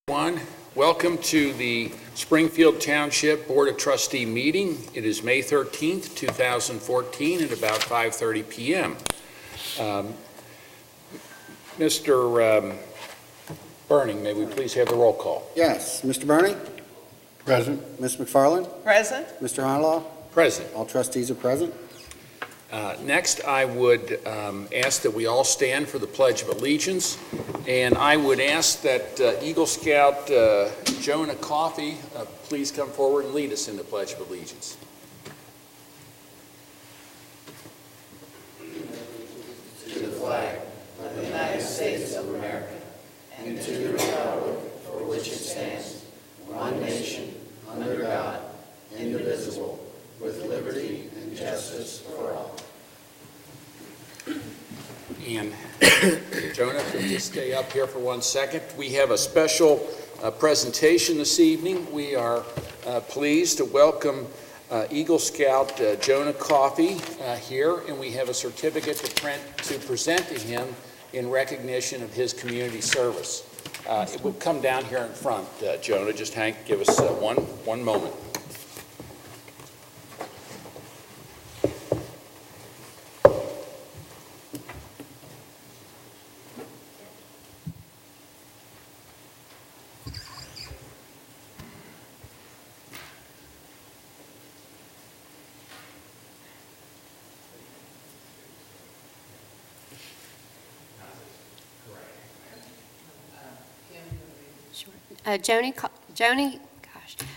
Everyone, welcome to the Springfield Township Board of Trustee meeting. It is May 13th, 2014 at about 5:30 p.m. Mr. Burning, may we please have the roll call? Yes. Mr. Burning? Present. Ms. McFarland? Present. Mr. Honolaw? Present. All trustees are present. Next, I would ask that we all stand for the Pledge of Allegiance, and I would ask that Eagle Scout Jonah Coffey please come forward and lead us in the Pledge of Allegiance. To the flag of the United States of America and to the republic for which it stands, one nation, under God, indivisible, with liberty and justice for all. And Jonah, if you'll just stay up here for 1 second. We have a special presentation this evening. We are pleased to welcome Eagle Scout Jonah Coffey here, and we have a certificate to present to him in recognition of his community service. It will come down here in front, Jonah. Just give us one moment.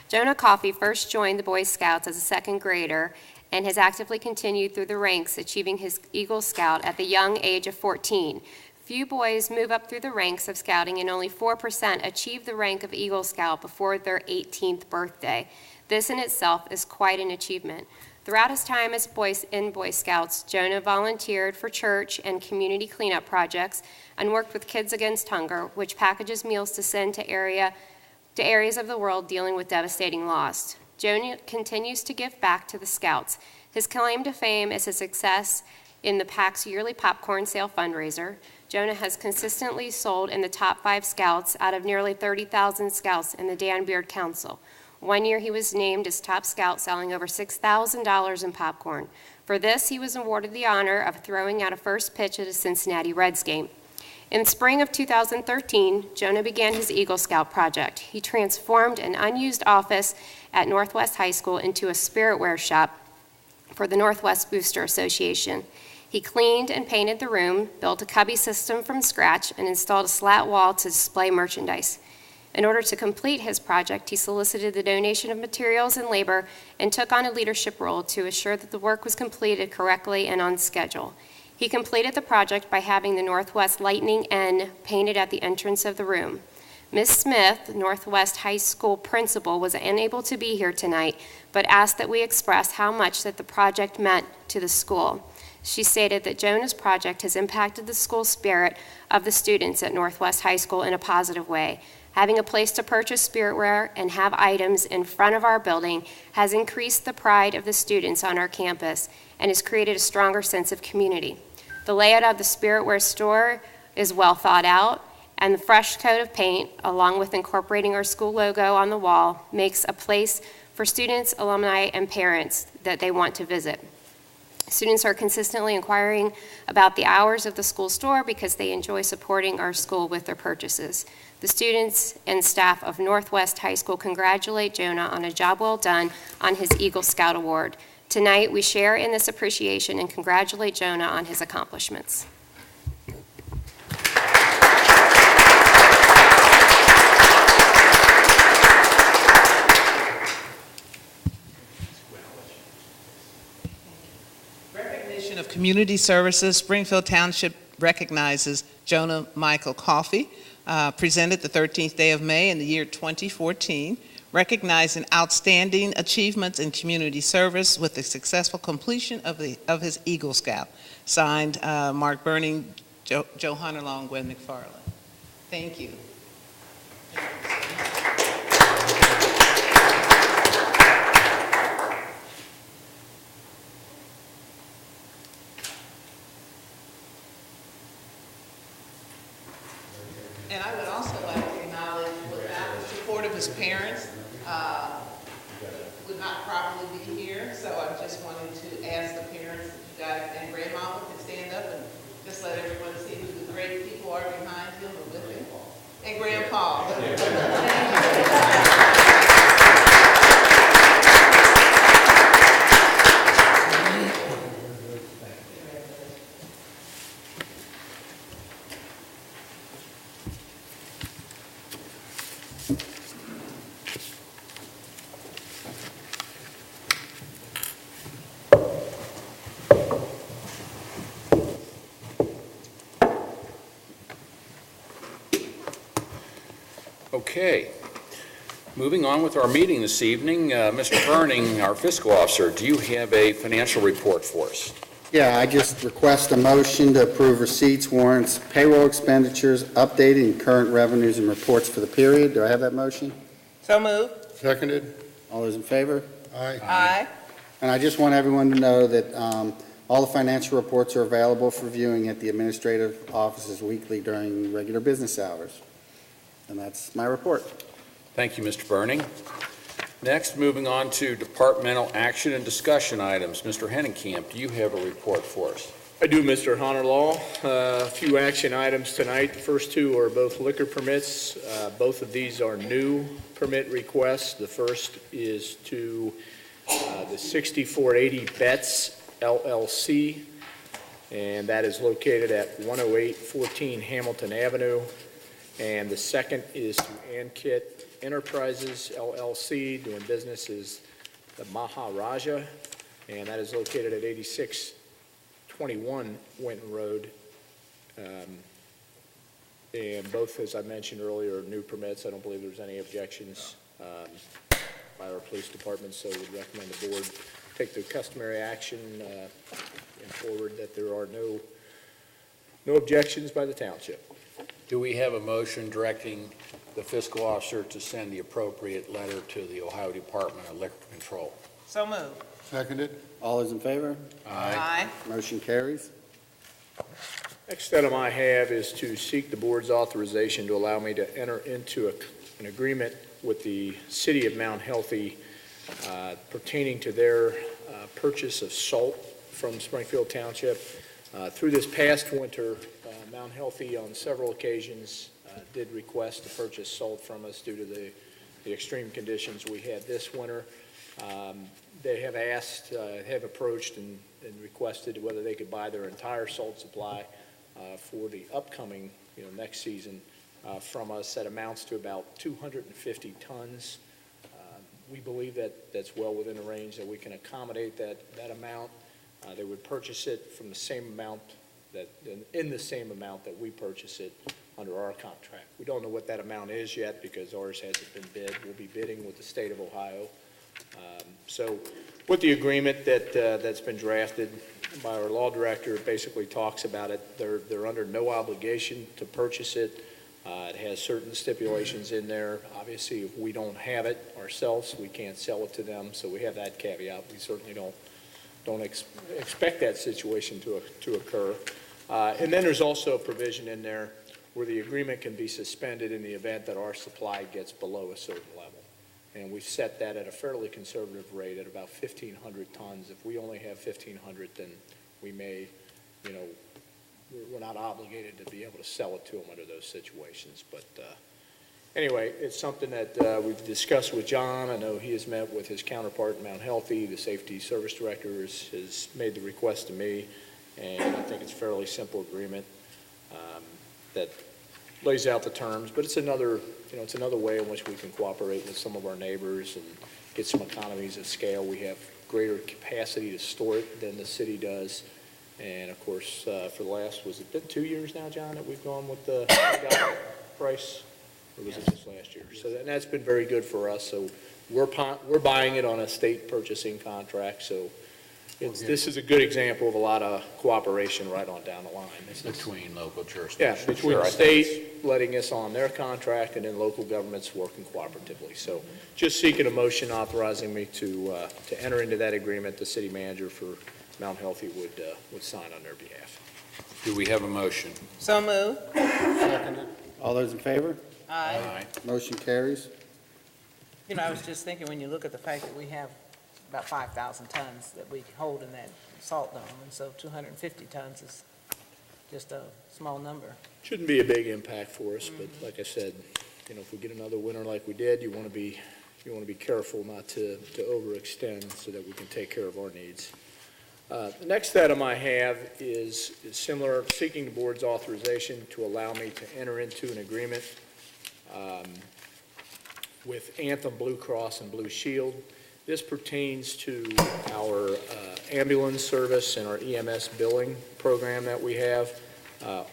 Jonah Coffey first joined the Boy Scouts as a second grader and has actively continued through the ranks, achieving his Eagle Scout at the young age of 14. Few boys move up through the ranks of scouting, and only 4% achieve the rank of Eagle Scout before their 18th birthday. This in itself is quite an achievement. Throughout his time as Boy Scouts, Jonah volunteered for church and community cleanup projects and worked with Kids Against Hunger, which packages meals to send to areas of the world dealing with devastating loss. Jonah continues to give back to the Scouts. His claim to fame is his success in the PAC's yearly popcorn sale fundraiser. Jonah has consistently sold in the top 5 Scouts out of nearly 30,000 Scouts in the Dan Beard Council. One year he was named as top Scout, selling over $6,000 in popcorn. For this, he was awarded the honor of throwing out a first pitch at a Cincinnati Reds game. In spring of 2013, Jonah began his Eagle Scout project. He transformed an unused office at Northwest High School into a spiritware shop for the Northwest Booster Association. He cleaned and painted the room, built a cubby system from scratch, and installed a slat wall to display merchandise. In order to complete his project, he solicited the donation of materials and labor and took on a leadership role to assure that the work was completed correctly and on schedule. He completed the project by having the Northwest Lightning N painted at the entrance of the room. Ms. Smith, Northwest High School principal, was unable to be here tonight, but asked that we express how much that the project meant to the school. She stated that Jonah's project has impacted the school spirit of the students at Northwest High School in a positive way. Having a place to purchase spiritware and have items in front of our building has increased the pride of the students on our campus and has created a stronger sense of community. The layout of the spiritware store is well thought out, and the fresh coat of paint, along with incorporating our school logo on the wall, makes a place for students, alumni, and parents that they want to visit. Students are consistently inquiring about the hours of the school store because they enjoy supporting our school with their purchases. The students and staff of Northwest High School congratulate Jonah on a job well done on his Eagle Scout Award. Tonight, we share in this appreciation and congratulate Jonah on his accomplishments. Recognition of Community Services, Springfield Township recognizes Jonah Michael Coffey, presented the 13th day of May in the year 2014, recognizing outstanding achievements in community service with the successful completion of his Eagle Scout. Signed, Mark Burning, Joe Honolaw, and Gwen McFarland. Thank you. And I would also like to acknowledge without his parents would not probably be here, so I just wanted to ask the parents, if you guys and grandmama can stand up and just let everyone see who the great people are behind him and with him. And Grandpa. Okay. Moving on with our meeting this evening, Mr. Burning, our fiscal officer, do you have a financial report for us? Yeah, I just request a motion to approve receipts, warrants, payroll expenditures, updating current revenues and reports for the period. Do I have that motion? So moved. Seconded. All those in favor? Aye. Aye. And I just want everyone to know that all the financial reports are available for viewing at the administrative offices weekly during regular business hours. And that's my report. Thank you, Mr. Burning. Next, moving on to departmental action and discussion items. Mr. Hennenkamp, do you have a report for us? I do, Mr. Honorlaw. A few action items tonight. The first two are both liquor permits. Both of these are new permit requests. The first is to the 6480 Betts LLC, and that is located at 10814 Hamilton Avenue. And the second is to Ankit Enterprises LLC, doing business as the Maharaja, and that is located at 8621 Winton Road. And both, as I mentioned earlier, are new permits. I don't believe there's any objections by our police department, so we'd recommend the board take the customary action and forward that there are no objections by the township. Do we have a motion directing the fiscal officer to send the appropriate letter to the Ohio Department of Liquor Control? So moved. Seconded. All those in favor? Aye. Motion carries. Next item I have is to seek the board's authorization to allow me to enter into an agreement with the city of Mount Healthy pertaining to their purchase of salt from Springfield Township. Through this past winter, Mount Healthy on several occasions did request to purchase salt from us due to the extreme conditions we had this winter. They have asked, have approached and requested whether they could buy their entire salt supply for the upcoming, next season from us. That amounts to about 250 tons. We believe that that's well within a range that we can accommodate that amount. They would purchase it from the same amount in the same amount that we purchase it under our contract. We don't know what that amount is yet because ours hasn't been bid. We'll be bidding with the state of Ohio. So with the agreement that's been drafted by our law director, it basically talks about it. They're under no obligation to purchase it. It has certain stipulations in there. Obviously, if we don't have it ourselves, we can't sell it to them. So we have that caveat. We certainly don't expect that situation to occur. And then there's also a provision in there where the agreement can be suspended in the event that our supply gets below a certain level. And we've set that at a fairly conservative rate at about 1,500 tons. If we only have 1,500, then we may, we're not obligated to be able to sell it to them under those situations. But anyway, it's something that we've discussed with John. I know he has met with his counterpart in Mount Healthy. The safety service director has made the request to me, and I think it's a fairly simple agreement that lays out the terms. But it's another way in which we can cooperate with some of our neighbors and get some economies of scale. We have greater capacity to store it than the city does. And of course, for the last, was it been 2 years now, John, that we've gone with the price? Or was it just last year? So that's been very good for us. So we're buying it on a state purchasing contract. So this is a good example of a lot of cooperation right on down the line. Between local Yeah, jurisdictions. between Sure, the I think state letting us on their contract and then local governments working cooperatively. So just seeking a motion authorizing me to enter into that agreement. The city manager for Mount Healthy would sign on their behalf. Do we have a motion? So moved. Seconded. All those in favor? Aye. Motion carries. You know, I was just thinking, when you look at the fact that we have about 5,000 tons that we hold in that salt dome, and so 250 tons is just a small number. Shouldn't be a big impact for us, but like I said, if we get another winter like we did, you want to be careful not to overextend so that we can take care of our needs. The next item I have is similar, seeking the board's authorization to allow me to enter into an agreement with Anthem Blue Cross and Blue Shield. This pertains to our ambulance service and our EMS billing program that we have.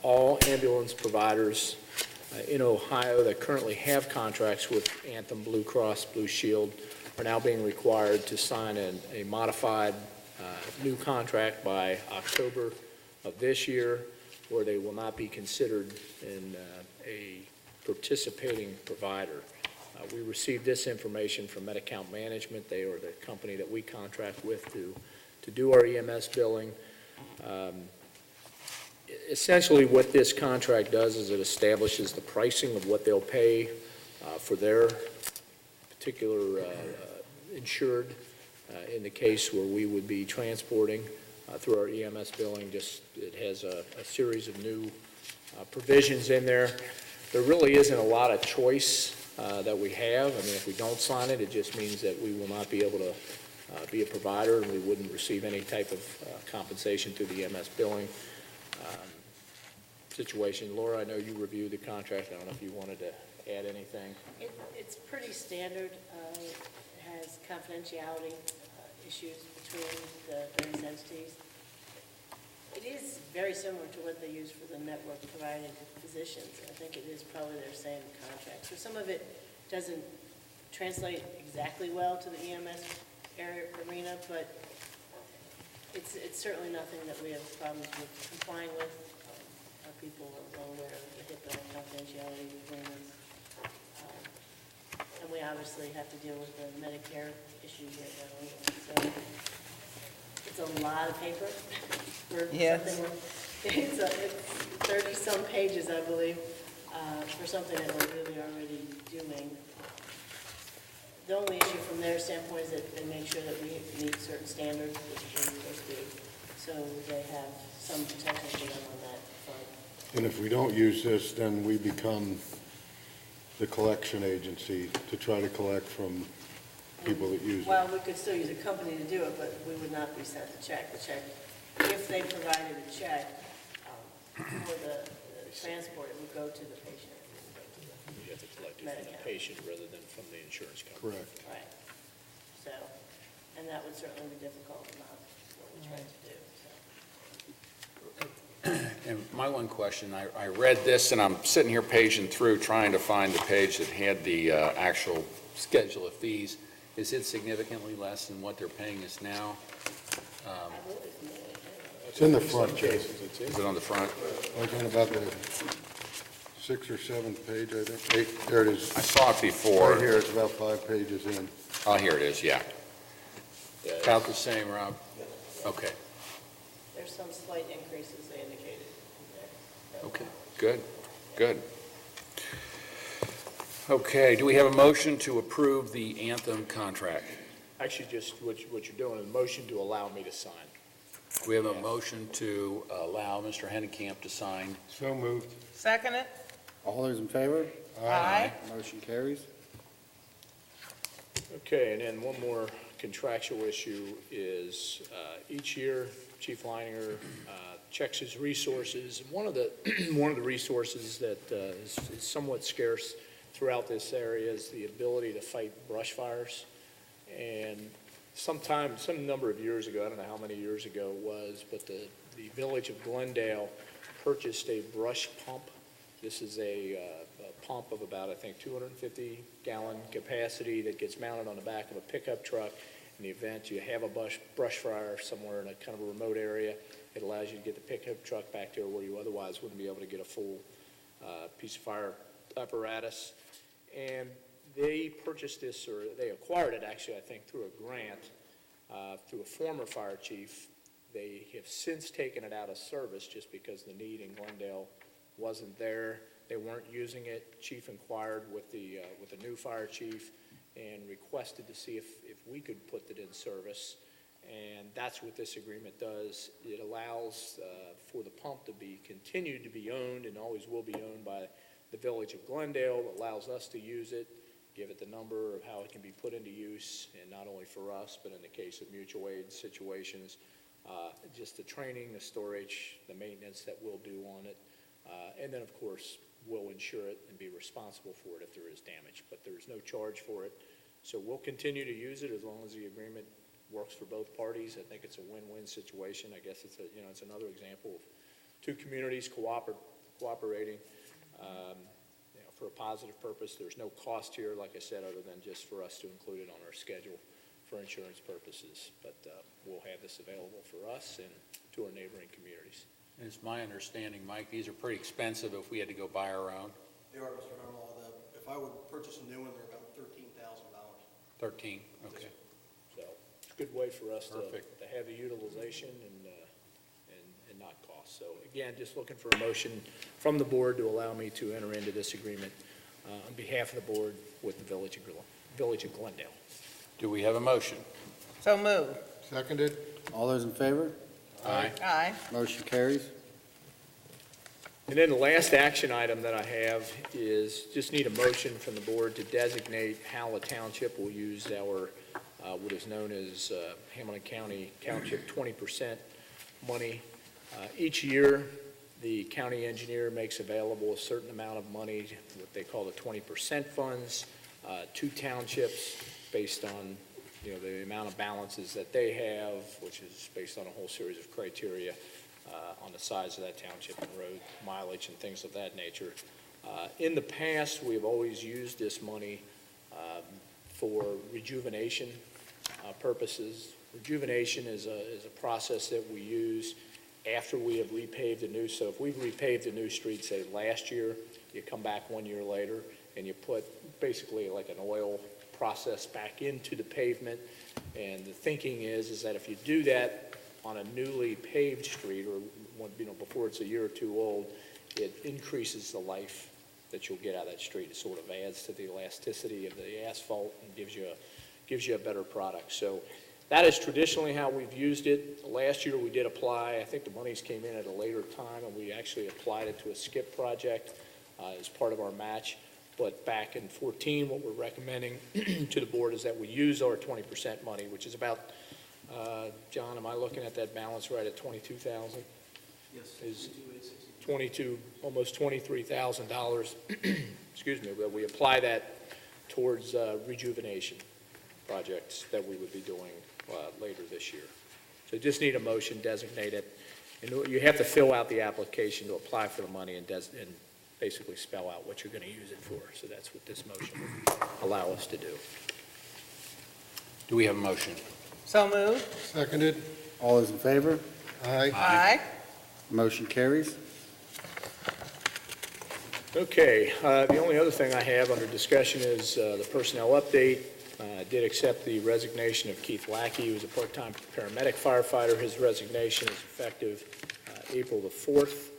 All ambulance providers in Ohio that currently have contracts with Anthem Blue Cross Blue Shield are now being required to sign a modified new contract by October of this year, or they will not be considered in a participating provider. We received this information from Medi-Account Management. They are the company that we contract with to do our EMS billing. Essentially, what this contract does is it establishes the pricing of what they'll pay for their particular insured in the case where we would be transporting through our EMS billing. It has a series of new provisions in there. There really isn't a lot of choice that we have. I mean, if we don't sign it, it just means that we will not be able to be a provider, and we wouldn't receive any type of compensation through the EMS billing situation. Laura, I know you reviewed the contract. I don't know if you wanted to add anything. It's pretty standard. It has confidentiality issues between the various entities. It is very similar to what they use for the network provided physicians. I think it is probably their same contract. So some of it doesn't translate exactly well to the EMS arena, but it's certainly nothing that we have problems with complying with. Our people are well aware of the HIPAA and confidentiality agreements. And we obviously have to deal with the Medicare issues right now anyway. So it's a lot of paper for something. It's 30-some pages, I believe, for something that we're really already doing. The only issue from their standpoint is that they make sure that we meet certain standards, which we're supposed to do. So they have some protection for them on that front. And if we don't use this, then we become the collection agency to try to collect from people that use it. Well, we could still use a company to do it, but we would not be sent the check. The check, if they provided a check for the transport, it would go to the patient. You have to collect it from the patient rather than from the insurance company. Correct. Right. So, and that would certainly be difficult, not what we try to do, so. And my one question, I read this, and I'm sitting here paging through trying to find the page that had the actual schedule of fees. Is it significantly less than what they're paying us now? It's in the front, Jay. Is it on the front? I was on about the 6th or 7th page, I think. 8, there it is. I saw it before. Right here, it's about 5 pages in. Oh, here it is, yeah. About the same, Rob? Okay, There's some slight increases they indicated there. okay, good, good. Okay, do we have a motion to approve the Anthem contract? Actually, just what you're doing is a motion to allow me to sign. We have a motion to allow Mr. Hennekamp to sign. So moved. Second it? All those in favor? Aye. Motion carries. Okay, and then one more contractual issue is each year, Chief Leininger checks his resources. One of the resources that is somewhat scarce throughout this area is the ability to fight brush fires. And some number of years ago, I don't know how many years ago it was, but the village of Glendale purchased a brush pump. This is a pump of about, I think, 250-gallon capacity that gets mounted on the back of a pickup truck. In the event you have a brush fire somewhere in a kind of a remote area, it allows you to get the pickup truck back there where you otherwise wouldn't be able to get a full piece of fire apparatus. And they purchased this, or they acquired it actually, I think, through a grant, through a former fire chief. They have since taken it out of service just because the need in Glendale wasn't there. They weren't using it. Chief inquired with the new fire chief, and requested to see if we could put it in service. And that's what this agreement does. It allows for the pump to be continued to be owned and always will be owned by the Village of Glendale. It allows us to use it, give it the number of how it can be put into use, and not only for us, but in the case of mutual aid situations, just the training, the storage, the maintenance that we'll do on it, and then, of course, we'll insure it and be responsible for it if there is damage. But there is no charge for it, so we'll continue to use it as long as the agreement works for both parties. I think it's a win-win situation. I guess it's it's another example of two communities cooperating for a positive purpose. There's no cost here, like I said, other than just for us to include it on our schedule for insurance purposes. But we'll have this available for us and to our neighboring communities. And it's my understanding, Mike, these are pretty expensive if we had to go buy our own. They are, Mr. Harlaw. If I would purchase a new one, they're about $13,000. 13, okay. So it's a good way for us to Perfect. have the utilization and not cost. So again, just looking for a motion from the board to allow me to enter into this agreement on behalf of the board with the Village of Glendale. Do we have a motion? So moved. Seconded? All those in favor? Aye. Aye. Motion carries. And then the last action item that I have is just need a motion from the board to designate how the township will use our, what is known as Hamilton County Township 20% money. Each year, the county engineer makes available a certain amount of money, what they call the 20% funds, to townships based on, the amount of balances that they have, which is based on a whole series of criteria on the size of that township and road mileage and things of that nature. In the past, we have always used this money for rejuvenation purposes. Rejuvenation is a process that we use after we have repaved a new. So if we've repaved a new street, say last year, you come back 1 year later and you put basically like an oil process back into the pavement. And the thinking is that if you do that on a newly paved street or before it's a year or two old, it increases the life that you'll get out of that street. It sort of adds to the elasticity of the asphalt and gives you a better product. So that is traditionally how we've used it. Last year we did apply, I think the monies came in at a later time, and we actually applied it to a SKIP project as part of our match. But back in 2014, what we're recommending to the board is that we use our 20% money, which is about, John, am I looking at that balance right at 22,000? Yes. Is almost $23,000, excuse me, but we apply that towards rejuvenation projects that we would be doing later this year. So just need a motion, designate it, and you have to fill out the application to apply for the money and basically spell out what you're going to use it for. So that's what this motion would allow us to do. Do we have a motion? So moved. Seconded? All those in favor? Aye. Aye. Motion carries. Okay, the only other thing I have under discussion is the personnel update. I did accept the resignation of Keith Lackey, who was a part-time paramedic firefighter. His resignation is effective April the 4th,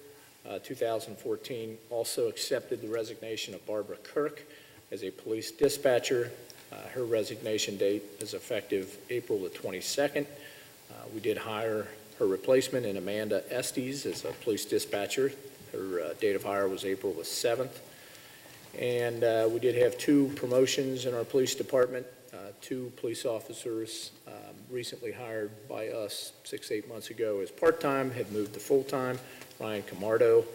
2014. Also accepted the resignation of Barbara Kirk as a police dispatcher. Her resignation date is effective April the 22nd. We did hire her replacement in Amanda Estes as a police dispatcher. Her date of hire was April the 7th. And we did have 2 promotions in our police department. 2 police officers recently hired by us 6-8 months ago as part-time have moved to full-time. Ryan Camardo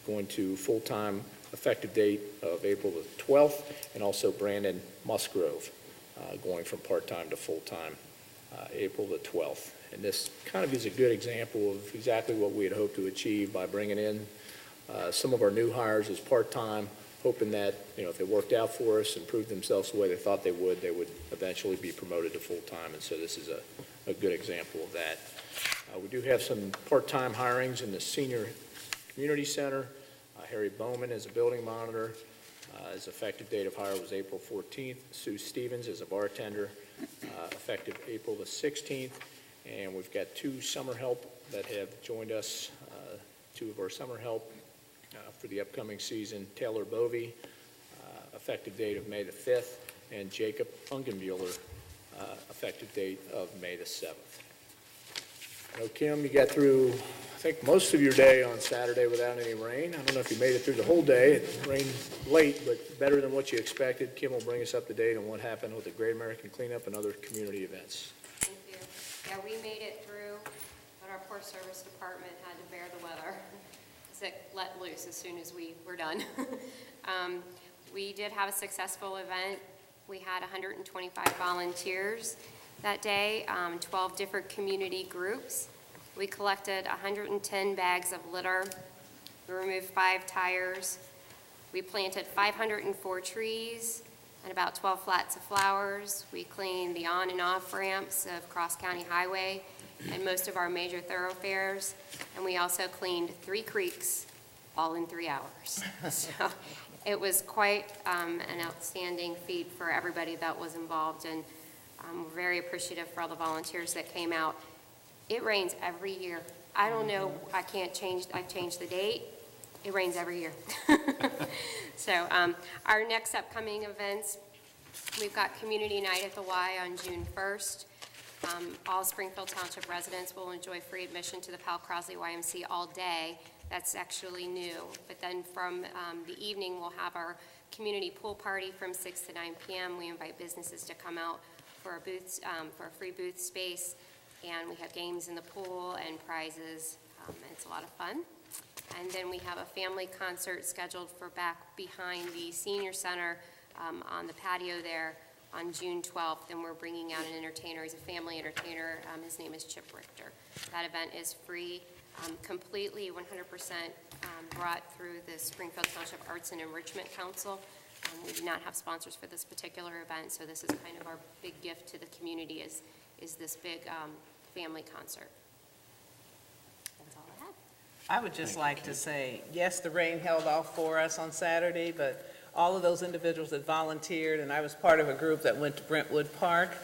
going to full-time effective date of April the 12th, and also Brandon Musgrove going from part-time to full-time April the 12th. And this kind of is a good example of exactly what we had hoped to achieve by bringing in some of our new hires as part-time, hoping that, if they worked out for us and proved themselves the way they thought they would eventually be promoted to full-time. And so this is a good example of that. We do have some part-time hirings in the senior community center. Harry Bowman is a building monitor. His effective date of hire was April 14th. Sue Stevens is a bartender, effective April the 16th. And we've got 2 summer help that have joined us, 2 of our summer help for the upcoming season. Taylor Bovey, effective date of May the 5th, and Jacob Ungenbuehler, effective date of May the 7th. Now, Kim, you got through, I think, most of your day on Saturday without any rain. I don't know if you made it through the whole day. It rained late, but better than what you expected. Kim will bring us up to date on what happened with the Great American Cleanup and other community events. Thank you. Yeah, we made it through, but our poor service department had to bear the weather. It let loose as soon as we were done. We did have a successful event. We had 125 volunteers that day, 12 different community groups. We collected 110 bags of litter. We removed 5 tires. We planted 504 trees and about 12 flats of flowers. We cleaned the on and off ramps of Cross County Highway and most of our major thoroughfares. And we also cleaned 3 creeks, all in 3 hours. So it was quite an outstanding feat for everybody that was involved, and we're very appreciative for all the volunteers that came out. It rains every year. I don't know, I've changed the date. It rains every year. So our next upcoming events, we've got Community Night at the Y on June 1st. All Springfield Township residents will enjoy free admission to the Powell Crosley YMC all day. That's actually new. But then from the evening, we'll have our community pool party from 6 to 9 p.m. We invite businesses to come out for a free booth space, and we have games in the pool and prizes. It's a lot of fun. And then we have a family concert scheduled for back behind the senior center on the patio there on June 12th, and we're bringing out an entertainer. He's a family entertainer. His name is Chip Richter. That event is free, completely 100% brought through the Springfield Township Arts and Enrichment Council. We do not have sponsors for this particular event, so this is kind of our big gift to the community is this big family concert. That's all I have. I would just like to say, yes, the rain held off for us on Saturday, but all of those individuals that volunteered, and I was part of a group that went to Brentwood Park,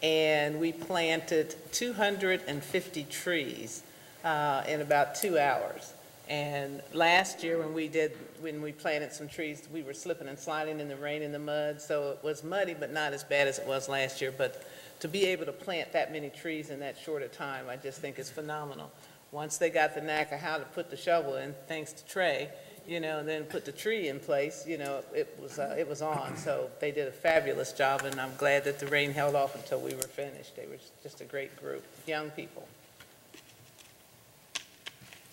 and we planted 250 trees in about 2 hours. And last year when we planted some trees, we were slipping and sliding in the rain and the mud, so it was muddy, but not as bad as it was last year. But to be able to plant that many trees in that short a time, I just think is phenomenal. Once they got the knack of how to put the shovel in, thanks to Trey, and then put the tree in place, it was on. So they did a fabulous job, and I'm glad that the rain held off until we were finished. They were just a great group, young people.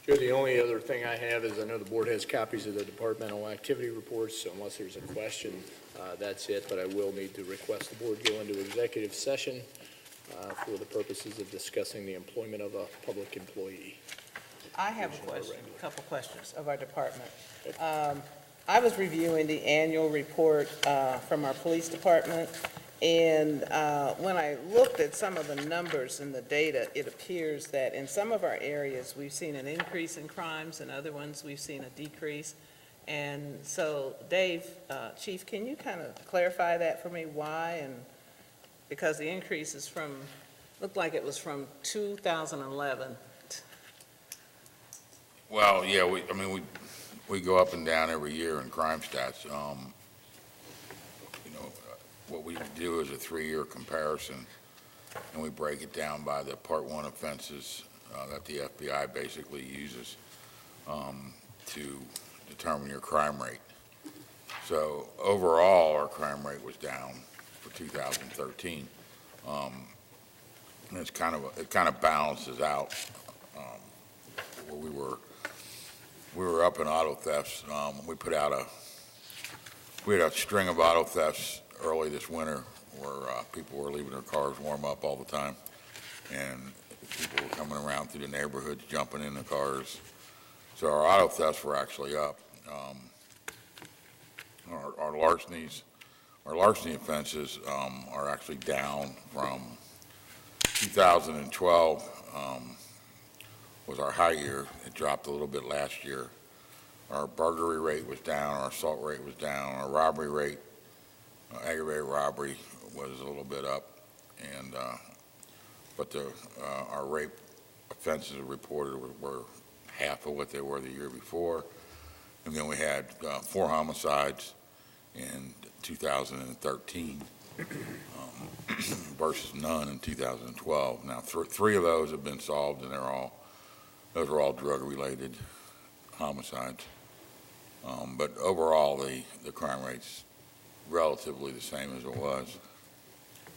Sure, the only other thing I have is I know the board has copies of the departmental activity reports, so unless there's a question, that's it. But I will need to request the board go into executive session for the purposes of discussing the employment of a public employee. I have a couple questions of our department. I was reviewing the annual report from our police department, and when I looked at some of the numbers and the data, it appears that in some of our areas, we've seen an increase in crimes, and other ones we've seen a decrease. And so, Dave, Chief, can you kind of clarify that for me, why? And because the increase is looked like it was from 2011. Well, yeah, we go up and down every year in crime stats. What we do is a 3-year comparison, and we break it down by the Part 1 offenses that the FBI basically uses to determine your crime rate. So overall, our crime rate was down for 2013. And it kind of balances out where we were up in auto thefts. We had a string of auto thefts early this winter where people were leaving their cars warm up all the time, and people were coming around through the neighborhoods, jumping in the cars. So our auto thefts were actually up. Our larceny offenses are actually down from 2012 was our high year. It dropped a little bit last year. Our burglary rate was down, our assault rate was down, our robbery rate, aggravated robbery was a little bit up, and but our rape offenses reported were half of what they were the year before. And then we had 4 homicides in 2013 versus none in 2012. Now, three of those have been solved, and those are all drug-related homicides. But overall, the crime rate's relatively the same as it was.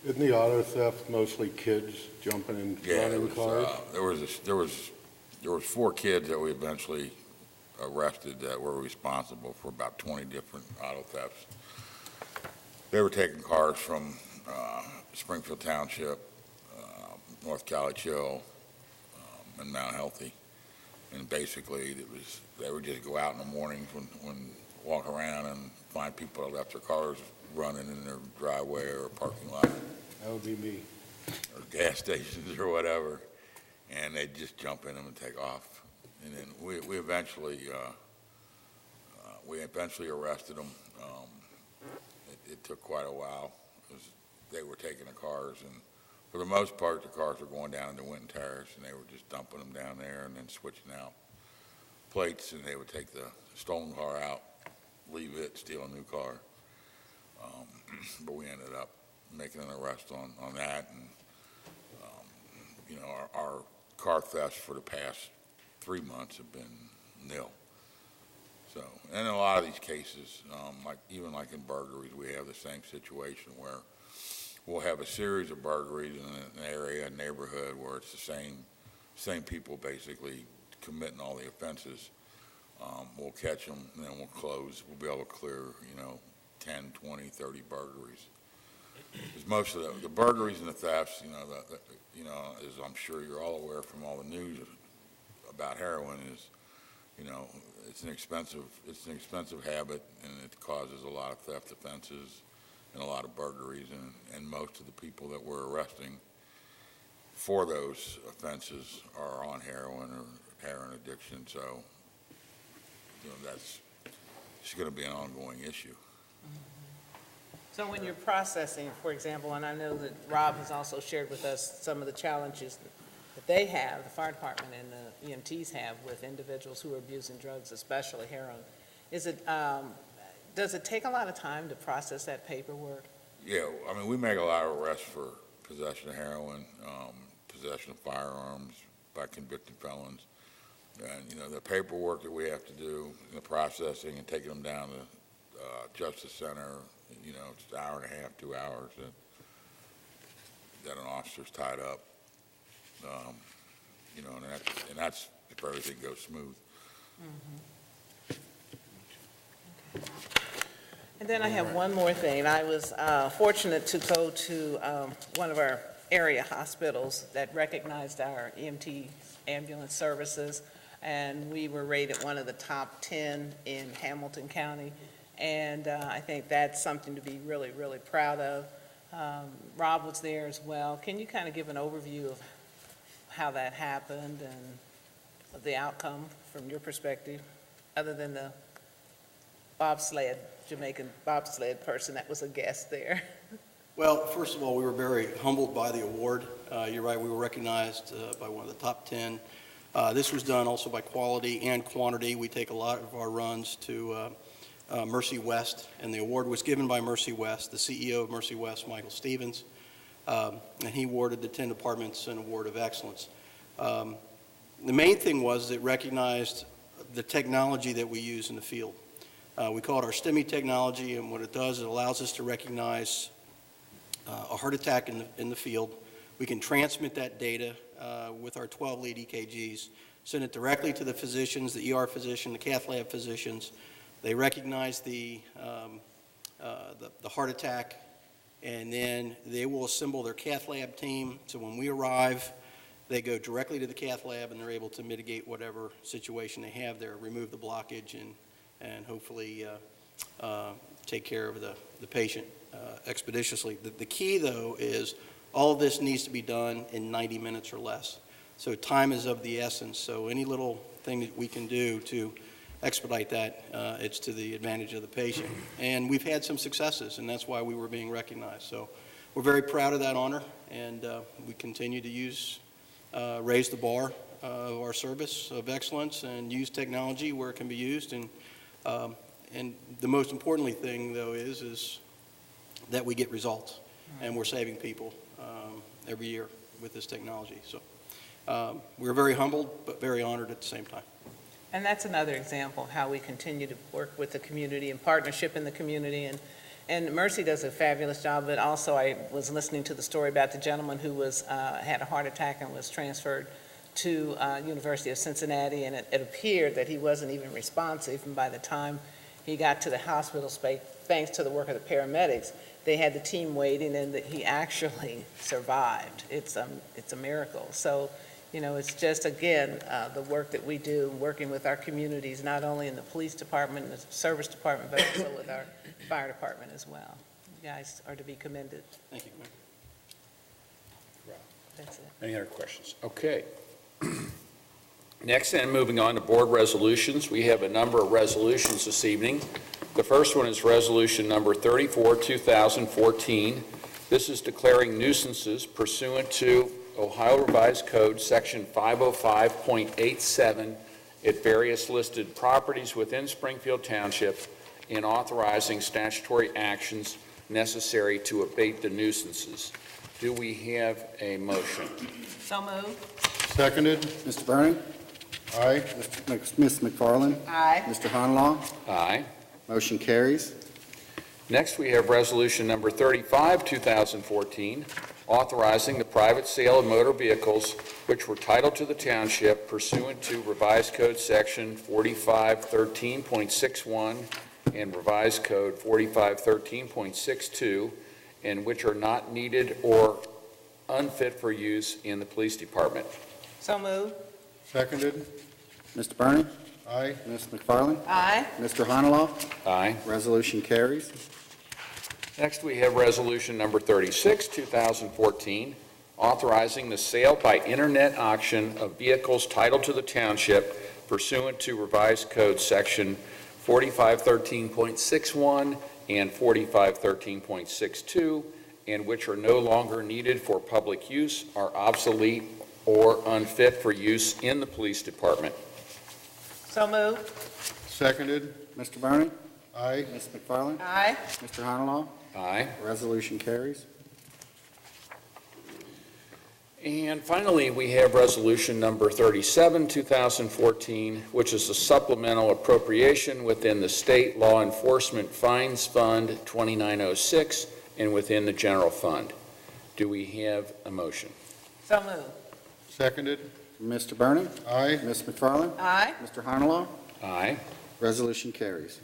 Isn't the auto theft mostly kids jumping in running cars? There was 4 kids that we eventually arrested that were responsible for about 20 different auto thefts. They were taking cars from Springfield Township, North College Hill, and Mount Healthy. And basically, they would just go out in the mornings when walk around and find people that left their cars running in their driveway or parking lot. That would be me. Or gas stations or whatever, and they'd just jump in them and take off. And then we eventually arrested them. It took quite a while because they were taking the cars, and for the most part, the cars were going down into Winton Terrace, and they were just dumping them down there and then switching out plates, and they would take the stolen car out, leave it, steal a new car. But we ended up making an arrest on that, and our car thefts for the past 3 months have been nil. So, and in a lot of these cases, even in burglaries, we have the same situation where we'll have a series of burglaries in an area, a neighborhood, where it's the same people basically committing all the offenses. We'll catch them, and then we'll close. We'll be able to clear, 10, 20, 30 burglaries. Because most of the burglaries and the thefts, as I'm sure you're all aware from all the news about heroin, is, it's an expensive habit, and it causes a lot of theft offenses and a lot of burglaries, and most of the people that we're arresting for those offenses are on heroin or heroin addiction. So, that's just going to be an ongoing issue. So when you're processing, for example, and I know that Rob has also shared with us some of the challenges that they have, the fire department and the EMTs have with individuals who are abusing drugs, especially heroin, does it take a lot of time to process that paperwork? Yeah, we make a lot of arrests for possession of heroin, possession of firearms by convicted felons. And, the paperwork that we have to do, the processing and taking them down to Justice Center, it's an hour and a half, 2 hours that an officer's tied up. And that's if everything goes smooth. And then I have one more thing. I was fortunate to go to one of our area hospitals that recognized our EMT ambulance services, and we were rated one of the top 10 in Hamilton County, and I think that's something to be really, really proud of. Rob was there as well. Can you kind of give an overview of how that happened and the outcome from your perspective, other than the Jamaican bobsled person that was a guest there? Well, first of all, we were very humbled by the award. You're right, we were recognized by one of the top 10. This was done also by quality and quantity. We take a lot of our runs to Mercy West, and the award was given by Mercy West, the CEO of Mercy West, Michael Stevens, and he awarded the 10 departments an award of excellence. The main thing was it recognized the technology that we use in the field. We call it our STEMI technology, and what it does, it allows us to recognize a heart attack in the field. We can transmit that data with our 12 lead EKGs, send it directly to the physicians, the ER physician, the cath lab physicians. They recognize the heart attack, and then they will assemble their cath lab team. So when we arrive, they go directly to the cath lab, and they're able to mitigate whatever situation they have there, remove the blockage, and hopefully take care of the patient expeditiously. The key, though, is all of this needs to be done in 90 minutes or less. So time is of the essence. So any little thing that we can do to expedite that, it's to the advantage of the patient. And we've had some successes, and that's why we were being recognized. So we're very proud of that honor, and we continue to raise the bar of our service of excellence and use technology where it can be used. And the most importantly thing, though, is that we get results. and we're saving people every year with this technology. So we're very humbled, but very honored at the same time. And that's another example of how we continue to work with the community and partnership in the community. And Mercy does a fabulous job, but also I was listening to the story about the gentleman who had a heart attack and was transferred to University of Cincinnati, and it appeared that he wasn't even responsive, and by the time he got to the hospital, thanks to the work of the paramedics, they had the team waiting, and that he actually survived. It's a miracle. So, it's just, again, the work that we do, working with our communities, not only in the police department, the service department, but also with our fire department as well. You guys are to be commended. Thank you, Mayor. That's it. Any other questions? Okay. Next, and moving on to board resolutions, we have a number of resolutions this evening. The first one is Resolution Number 34, 2014. This is declaring nuisances pursuant to Ohio Revised Code, Section 505.87, at various listed properties within Springfield Township, and authorizing statutory actions necessary to abate the nuisances. Do we have a motion? So moved. Seconded? Mr. Bernie? Aye. Ms. McFarland? Aye. Mr. Honalaw? Aye. Motion carries. Next, we have Resolution Number 35, 2014, authorizing the private sale of motor vehicles which were titled to the township pursuant to Revised Code Section 4513.61 and Revised Code 4513.62, and which are not needed or unfit for use in the police department. So moved. Seconded? Mr. Bernie? Aye. Ms. McFarland? Aye. Mr. Honalaw? Aye. Resolution carries. Next, we have Resolution Number 36, 2014, authorizing the sale by internet auction of vehicles titled to the township pursuant to Revised Code Section 4513.61 and 4513.62, and which are no longer needed for public use, are obsolete, or unfit for use in the police department. So moved. Seconded? Mr. Bernie? Aye. Ms. McFarland? Aye. Mr. Honalaw? Aye. Resolution carries. And finally, we have Resolution Number 37, 2014, which is a supplemental appropriation within the State Law Enforcement Fines Fund 2906 and within the general fund. Do we have a motion? So moved. Seconded? Mr. Bernie? Aye. Ms. McFarland? Aye. Mr. Honalaw? Aye. Resolution carries.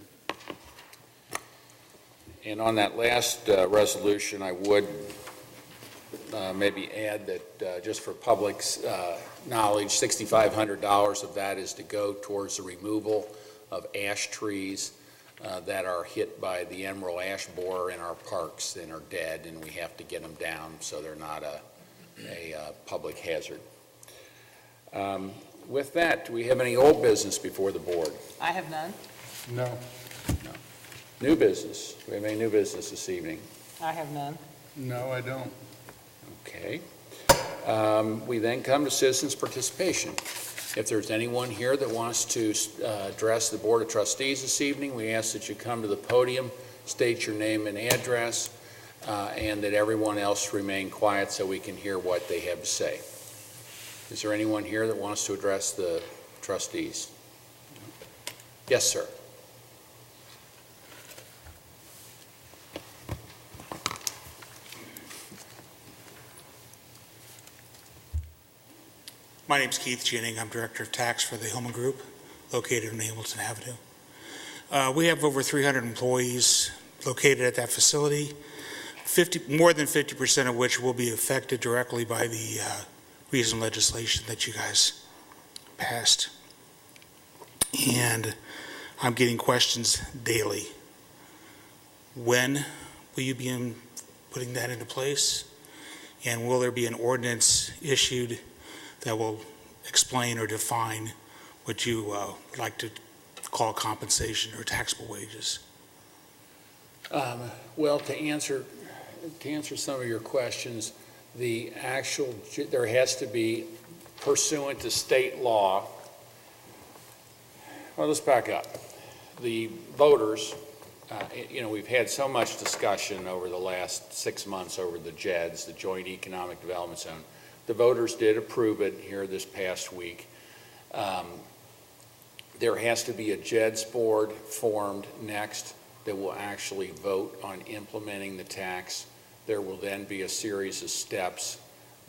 And on that last resolution, I would maybe add that just for public's knowledge, $6,500 of that is to go towards the removal of ash trees that are hit by the emerald ash borer in our parks and are dead, and we have to get them down so they're not a public hazard. With that, do we have any old business before the board? I have none. No. New business? Do we have any new business this evening? I have none. No, I don't. Okay. We then come to citizens' participation. If there's anyone here that wants to address the Board of Trustees this evening, we ask that you come to the podium, state your name and address, and that everyone else remain quiet so we can hear what they have to say. Is there anyone here that wants to address the trustees? Yes, sir. My name's Keith Ginning. I'm Director of Tax for the Hillman Group, located on Hamilton Avenue. We have over 300 employees located at that facility, more than 50% of which will be affected directly by the recent legislation that you guys passed. And I'm getting questions daily. When will you be putting that into place? And will there be an ordinance issued that will explain or define what you like to call compensation or taxable wages? Well, to answer some of your questions, there has to be pursuant to state law. Well, let's back up. The voters we've had so much discussion over the last 6 months over the JEDs, the Joint Economic Development Zone. The voters did approve it here this past week. There has to be a JEDs board formed next that will actually vote on implementing the tax. There will then be a series of steps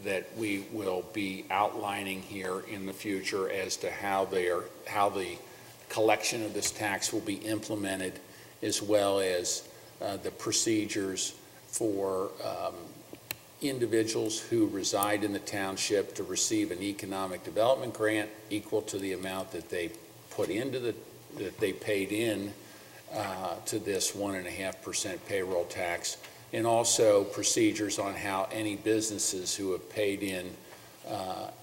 that we will be outlining here in the future as to how the collection of this tax will be implemented, as well as the procedures for individuals who reside in the township to receive an economic development grant equal to the amount that they put into that they paid in to this 1.5% payroll tax, and also procedures on how any businesses who have paid in,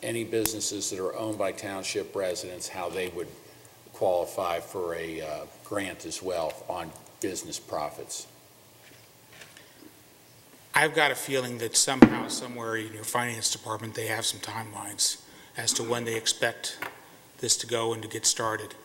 any businesses that are owned by township residents, how they would qualify for a grant as well on business profits. I've got a feeling that somehow, somewhere in your finance department, they have some timelines as to when they expect this to go and to get started.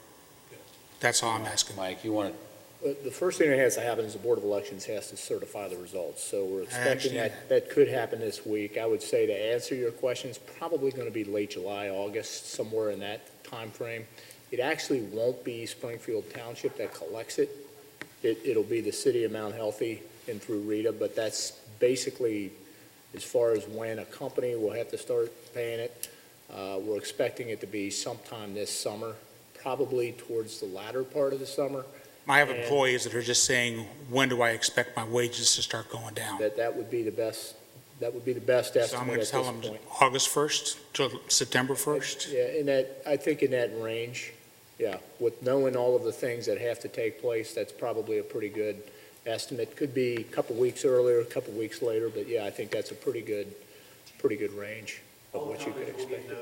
That's all I'm asking. Mike, you want to? The first thing that has to happen is the Board of Elections has to certify the results. So we're expecting that could happen this week. I would say, to answer your question, it's probably going to be late July, August, somewhere in that time frame. It actually won't be Springfield Township that collects it. It'll be the city of Mount Healthy and through Rita, but that's basically as far as when a company will have to start paying it. We're expecting it to be sometime this summer, probably towards the latter part of the summer. I have employees that are just saying, when do I expect my wages to start going down? That would be the best estimate So I'm going at to tell this them point. August 1st to September 1st? Yeah, I think in that range, yeah. With knowing all of the things that have to take place, that's probably a pretty good estimate. Could be a couple weeks earlier, a couple weeks later, but yeah, I think that's a pretty good range of what you could expect.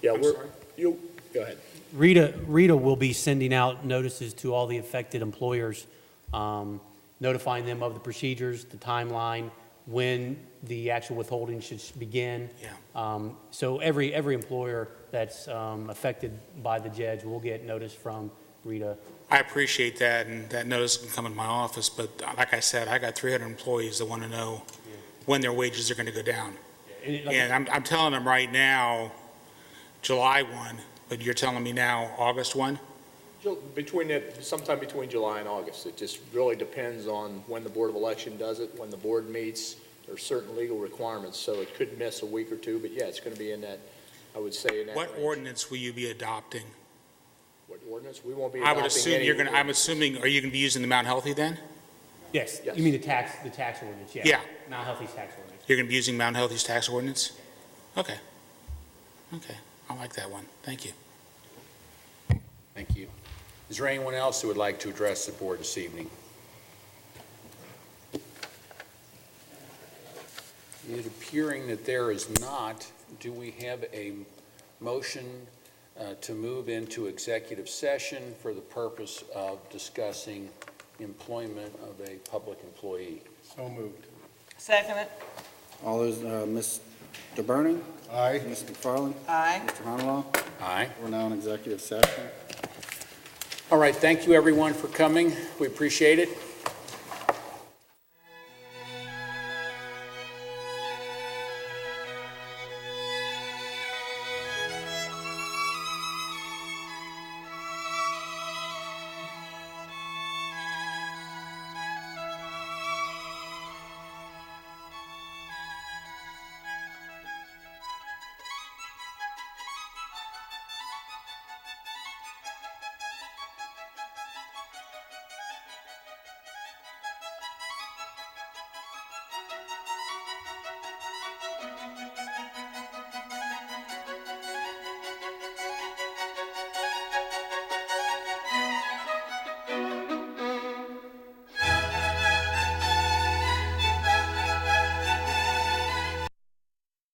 Yeah, go ahead. Rita will be sending out notices to all the affected employers, notifying them of the procedures, the timeline, when the actual withholding should begin. Yeah. So every employer that's affected by the JEDs will get notice from Rita. I appreciate that, and that notice can come in my office, but like I said, I got 300 employees that want to know when their wages are going to go down. And I'm telling them right now, July 1, but you're telling me now August 1? Sometime between July and August. It just really depends on when the Board of Election does it, when the board meets. There's certain legal requirements, so it could miss a week or two, but yeah, it's going to be in that, I would say, in that What range. ordinance will you be adopting? What ordinance? We won't be I adopting would assume any I'm assuming, are you going to be using the Mount Healthy then? Yes. Yes. You mean the tax ordinance? Yeah. Yeah. Mount Healthy's tax ordinance. You're going to be using Mount Healthy's tax ordinance? Okay. Okay. I like that one. Thank you. Thank you. Is there anyone else who would like to address the board this evening? It appearing that there is not, do we have a motion to move into executive session for the purpose of discussing employment of a public employee? So moved. Second it. All those, Mr. Burning? Aye. Ms. McFarland? Aye. Mr. Honolaw? Aye. We're now in executive session. All right, thank you everyone for coming. We appreciate it.